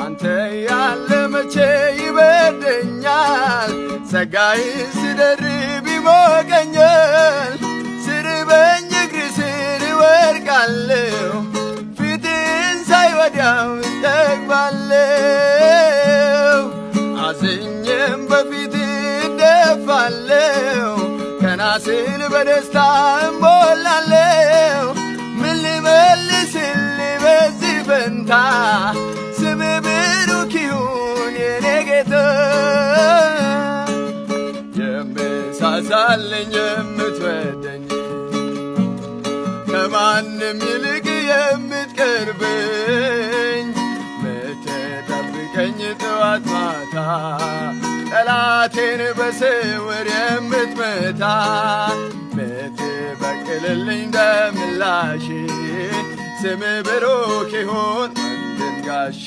አንተ ያለ መቼ ይበርደኛል ጸጋይ ስደርብ ይሞቀኛል ስርበኝ እግር ስር ወድቃለሁ ፊትን ሳይ ወዲያው እጠግባለሁ አዝኜም በፊት እደፋለሁ ቀና ስል በደስታ እሞላለሁ ምን ልመልስልህ በዚህ ፈንታ ስምህ ብሩክ ይሁን የኔ ጌታ የምሳሳልኝ የምትወደኝ ከማንም ይልቅ የምትቀርበኝ ምትጠብቀኝ ጠዋት ማታ ጠላቴን በስውር የምትመታ ምትበቅልልኝ ደምላሽ ስምህ ብሩክ ይሁን ወንድም ጋሼ